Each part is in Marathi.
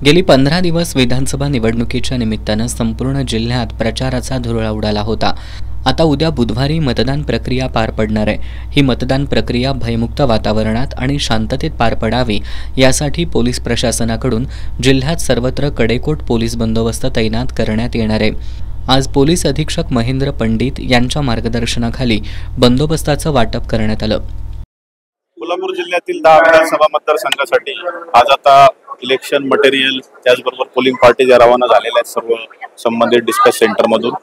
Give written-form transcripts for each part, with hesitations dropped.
गेली 15 दिवस विधानसभा निवडणुकीच्या निमित्तानं संपूर्ण जिल्ह्यात प्रचाराचा धुरळा उडाला होता। आता उद्या बुधवारी मतदान प्रक्रिया पार पडणार आहे। ही मतदान प्रक्रिया भयमुक्त वातावरणात आणि शांततेत पार पडावी यासाठी पोलीस प्रशासनाकडून जिल्ह्यात सर्वत्र कडेकोट पोलीस बंदोबस्त तैनात करण्यात येणार आहे। आज पोलीस अधीक्षक महेंद्र पंडित यांच्या मार्गदर्शनाखाली बंदोबस्ताचं वाटप करण्यात आलं। कोल्हापूर जिल्ह्यातील 10 विधानसभा मतदारसंघासाठी आज आता इलेक्शन मटेरियल त्याचबरोबर पोलिंग पार्टी ज्या रवाना झालेल्या आहेत सर्व संबंधित डिस्पॅच सेंटर मधून।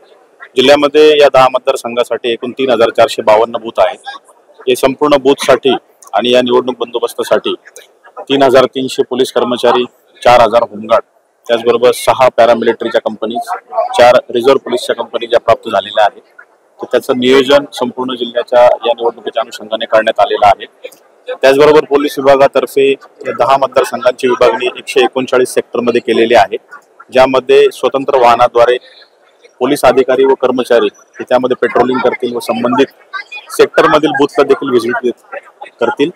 जिल्ह्यामध्ये या 10 मतदारसंघासाठी एकूण 3452 बूथ आहेत। हे संपूर्ण बूथसाठी आणि या निवडणूक बंदोबस्तासाठी 3300 पोलीस कर्मचारी, 4000 होमगार्ड, त्याचबरोबर 6 पॅरामिलिटरीच्या कंपनीज, 4 रिझर्व्ह पोलीसच्या कंपनी ज्या प्राप्त झालेल्या आहेत, तर त्याचं नियोजन संपूर्ण जिल्ह्याच्या या निवडणुकीच्या अनुषंगाने करण्यात आलेलं आहे। त्याचबरोबर पोलीस विभागातर्फे 10 मतदारसंघांची विभागणी 139 सेक्टरमध्ये केलेली आहे, ज्यामध्ये स्वतंत्र वाहनाद्वारे पोलीस अधिकारी व कर्मचारी त्यामध्ये पेट्रोलिंग करतील व संबंधित सेक्टरमधील बूथला देखील व्हिजिट करतील।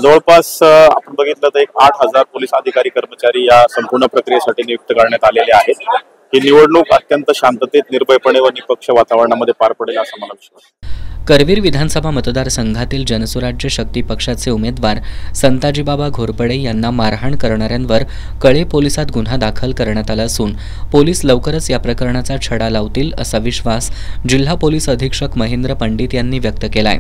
जवळपास आपण बघितलं तर 8000 पोलीस अधिकारी कर्मचारी या संपूर्ण प्रक्रियेसाठी नियुक्त करण्यात आलेले आहेत। ही निवडणूक अत्यंत शांततेत, निर्भयपणे व निष्पक्ष वातावरणामध्ये पार पडेल असा मला विश्वास आहे। करवीर विधानसभा मतदारसंघातील जनसुराज्य शक्ती पक्षाचे उमेदवार संताजीबाबा घोरपडे यांना मारहाण करणाऱ्यांवर कळे पोलिसात गुन्हा दाखल करण्यात आला असून पोलीस लवकरच या प्रकरणाचा छडा लावतील असा विश्वास जिल्हा पोलीस अधीक्षक महेंद्र पंडित यांनी व्यक्त केलाय।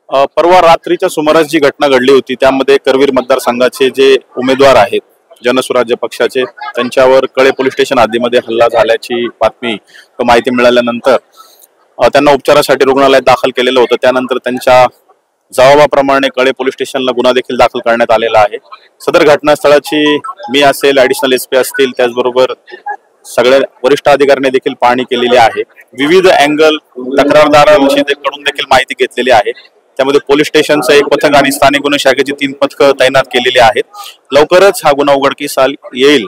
परवा रात्रीच्या सुमारास जी घटना घडली होती त्यामध्ये करवीर मतदारसंघाचे जे उमेदवार आहेत जनसुराज्य पक्षाचे, त्यांच्यावर कळे पोलीस स्टेशन हद्दीमध्ये हल्ला झाल्याची बातमी व माहिती मिळाल्यानंतर त्यांना उपचारासाठी रुग्णालयात दाखल केलेलं होतं। त्यानंतर त्यांच्या जबाबाप्रमाणे कळे पोलीस स्टेशनला गुन्हा देखील दाखल करण्यात आलेला आहे। सदर घटनास्थळाची मी असेल, ऍडिशनल एसपी असतील, त्याचबरोबर सगळ्या वरिष्ठ अधिकाऱ्यांनी देखील पाहणी केलेली आहे। विविध अँगल तक्रारदारांकडून देखील माहिती घेतलेली आहे। त्यामध्ये पोलीस स्टेशनचं एक पथक आणि स्थानिक गुन्हे शाखेची 3 पथकं तैनात केलेली आहेत। लवकरच हा गुन्हा उघडकीस येईल